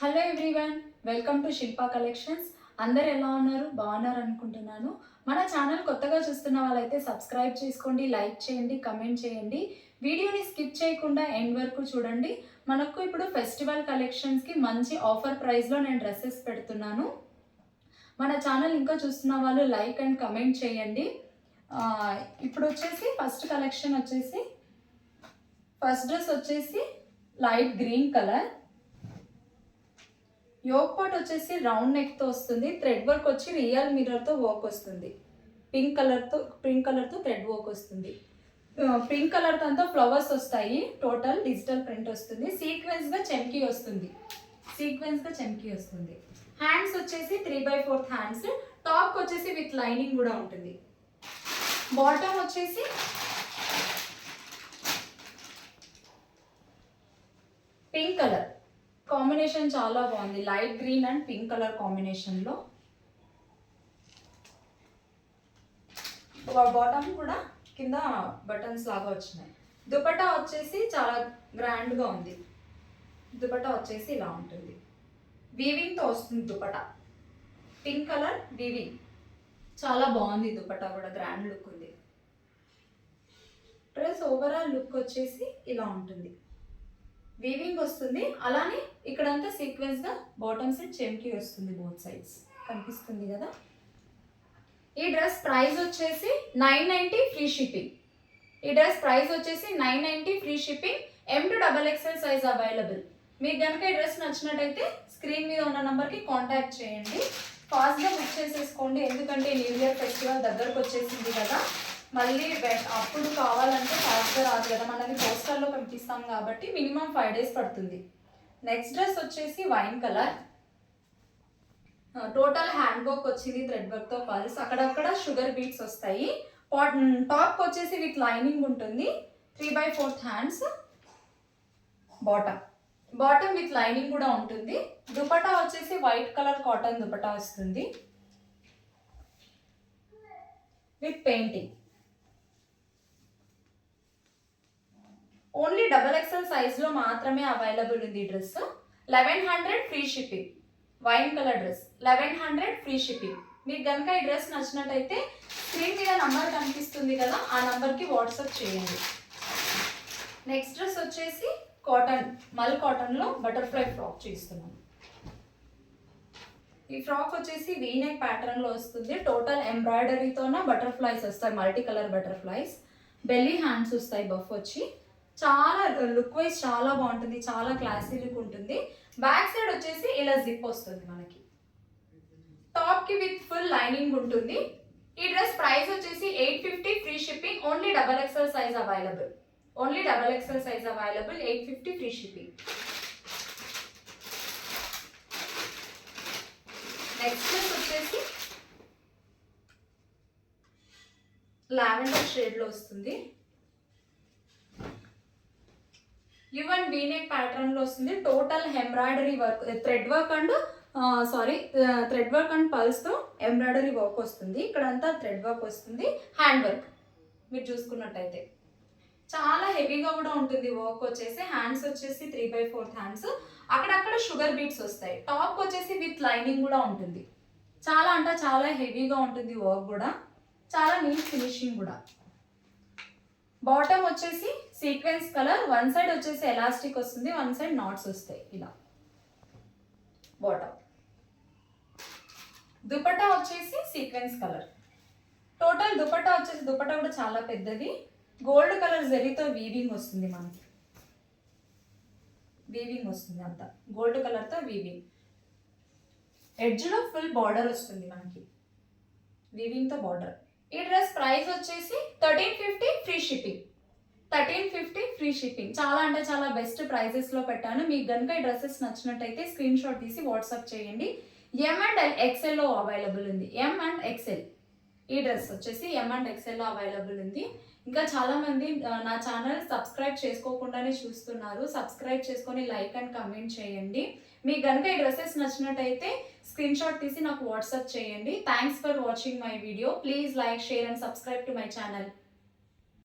Hello everyone, welcome to Shilpa collections. అందరు ఎలా ఉన్నారు? బాగున్నారు అనుకుంటున్నాను. మన ఛానల్ కొత్తగా చూస్తున్న వాళ్ళైతే సబ్స్క్రైబ్ చేసుకోండి, లైక్ చేయండి, కమెంట్ చేయండి. వీడియోని స్కిప్ చేయకుండా ఎండ్ వరకు చూడండి. మనకు ఇప్పుడు ఫెస్టివల్ కలెక్షన్స్కి మంచి ఆఫర్ ప్రైస్లో నేను డ్రెస్సెస్ పెడుతున్నాను. మన ఛానల్ ఇంకా చూస్తున్న వాళ్ళు లైక్ అండ్ కమెంట్ చేయండి. ఇప్పుడు వచ్చేసి ఫస్ట్ కలెక్షన్ వచ్చేసి ఫస్ట్ డ్రెస్ వచ్చేసి light green colour. Yoke part వచ్చేసి రౌండ్ నెక్తో వస్తుంది. థ్రెడ్ వర్క్ వచ్చి రియల్ మిర్రర్తో వర్క్ వస్తుంది. పింక్ కలర్తో థ్రెడ్ వర్క్ వస్తుంది. పింక్ కలర్తో అంతా ఫ్లవర్స్ వస్తాయి. టోటల్ డిజిటల్ ప్రింట్ వస్తుంది. సీక్వెన్స్గా చెమ్కీ వస్తుంది. హ్యాండ్స్ వచ్చేసి 3/4 హ్యాండ్స్. టాప్ వచ్చేసి విత్ లైనింగ్ కూడా ఉంటుంది. బాటమ్ వచ్చేసి పింక్ కలర్ కాంబినేషన్ చాలా బాగుంది. Light green and pink colour కాంబినేషన్లో. బాటమ్ కూడా కింద బటన్స్ లాగా వచ్చినాయి. దుపట్టా వచ్చేసి చాలా గ్రాండ్గా ఉంది. దుపట్టా వచ్చేసి ఇలా ఉంటుంది. వీవింగ్తో వస్తుంది దుపట్టా. పింక్ కలర్ వీవింగ్ చాలా బాగుంది. దుపట్టా కూడా గ్రాండ్ లుక్ ఉంది. డ్రెస్ ఓవరాల్ లుక్ వచ్చేసి ఇలా ఉంటుంది. వీవింగ్ వస్తుంది. అలానే ఇక్కడంతా సీక్వెన్స్గా బాటమ్ సైడ్ చెమ్కీ వస్తుంది. బోత్ సైడ్స్ కనిపిస్తుంది కదా. ఈ డ్రెస్ ప్రైస్ వచ్చేసి 990 free shipping. Free shipping. M2XXL size available. మీకు కనుక ఈ డ్రెస్ నచ్చినట్టయితే స్క్రీన్ మీద ఉన్న నెంబర్కి కాంటాక్ట్ చేయండి. ఫాస్ట్గా బుక్ చేసేసుకోండి. ఎందుకంటే న్యూ ఇయర్ ఫెస్టివల్ దగ్గరకు వచ్చేసింది కదా. మళ్ళీ అప్పుడు కావాలంటే ఫాస్ట్గా రాదు కదా. మనది పోస్టర్లో పంపిస్తాం కాబట్టి మినిమం 5 days పడుతుంది. నెక్స్ట్ డ్రెస్ వచ్చేసి wine colour. Total hand work వచ్చింది. థ్రెడ్ వర్క్తో పల్స్ అక్కడక్కడ షుగర్ బీట్స్ వస్తాయి. టాప్ వచ్చేసి విత్ లైనింగ్ ఉంటుంది. 3/4 హ్యాండ్స్. బాటమ్ విత్ లైనింగ్ కూడా ఉంటుంది. దుపట్టా వచ్చేసి వైట్ కలర్ కాటన్ దుపట్టా వస్తుంది విత్ పెయింటింగ్. ఓన్లీ XXL సైజ్లో మాత్రమే అవైలబుల్ ఉంది. Dress 1100 free shipping. Wine colour dress 1100 free shipping. మీకు కనుక ఈ డ్రెస్ నచ్చినట్టయితే స్క్రీన్ మీద నంబర్ కనిపిస్తుంది కదా, ఆ నంబర్కి వాట్సాప్ చేయండి. నెక్స్ట్ డ్రెస్ వచ్చేసి మల్ కాటన్లో బటర్ఫ్లై ఫ్రాక్ చేస్తున్నాను. ఈ ఫ్రాక్ వచ్చేసి వీనెక్ ప్యాటర్న్లో వస్తుంది. టోటల్ ఎంబ్రాయిడరీతోన బటర్ఫ్లైస్ వస్తాయి. Multi colour butterflies. Belly hands వస్తాయి. బఫ్ వచ్చి చాలా లుక్ వైజ్ చాలా బాగుంటుంది. చాలా క్లాసీ లుక్ ఉంటుంది. బ్యాక్ సైడ్ వచ్చేసి ఇలా జిప్ వస్తుంది మనకి. టాప్ కి విత్ ఫుల్ లైనింగ్ ఉంటుంది. ఈ డ్రెస్ ప్రైస్ వచ్చేసి 850 free shipping. Only XXL size available. 850 free shipping. Next dress వచ్చేసి లావెండర్ షేడ్ లో వస్తుంది. ఈవెన్ వీనెక్ ప్యాటర్న్ లో వస్తుంది. Total embroidery work, thread work and pulse తో ఎంబ్రాయిడరీ వర్క్ వస్తుంది. ఇక్కడంతా థ్రెడ్ వర్క్ వస్తుంది. హ్యాండ్ వర్క్ మీరు చూసుకున్నట్టయితే చాలా హెవీగా కూడా ఉంటుంది. వర్క్ వచ్చేసి హ్యాండ్స్ వచ్చేసి 3/4 హ్యాండ్స్. అక్కడక్కడ షుగర్ బీట్స్ వస్తాయి. టాప్ వచ్చేసి విత్ లైనింగ్ కూడా ఉంటుంది. చాలా హెవీగా ఉంటుంది. వర్క్ కూడా చాలా నీట్ ఫినిషింగ్ కూడా. బాటమ్ వచ్చేసి సీక్వెన్స్ కలర్. వన్ సైడ్ వచ్చేసి ఎలాస్టిక్ వస్తుంది, వన్ సైడ్ నాట్స్ వస్తాయి ఇలా. బాటమ్. దుపట్టా వచ్చేసి సీక్వెన్స్ కలర్. టోటల్ దుపట్టా కూడా చాలా పెద్దది. గోల్డ్ కలర్ జరీతో వీవింగ్ వస్తుంది మనకి. అంతా గోల్డ్ కలర్తో వీవింగ్. ఎడ్జ్లో ఫుల్ బార్డర్ వస్తుంది మనకి. వీవింగ్తో బార్డర్. ఈ డ్రెస్ ప్రైస్ వచ్చేసి 1350 ఫ్రీ షిప్పింగ్. చాలా బెస్ట్ ప్రైజెస్లో పెట్టాను. మీకు కనుక ఈ డ్రెస్సెస్ నచ్చినట్టయితే స్క్రీన్ షాట్ తీసి వాట్సాప్ చేయండి. M&XL అవైలబుల్ ఉంది. ఈ డ్రెస్ వచ్చేసి M&XL అవైలబుల్ ఉంది. ఇంకా చాలా మంది నా ఛానల్ సబ్స్క్రైబ్ చేసుకోకుండానే చూస్తున్నారు. సబ్స్క్రైబ్ చేసుకొని లైక్ అండ్ కమెంట్ చేయండి. మీకు కనుక ఈ డ్రెస్సెస్ నచ్చినట్టయితే స్క్రీన్ షాట్ తీసి నాకు వాట్సాప్ చేయండి. Thanks for watching my video. Please like, share and subscribe to my channel.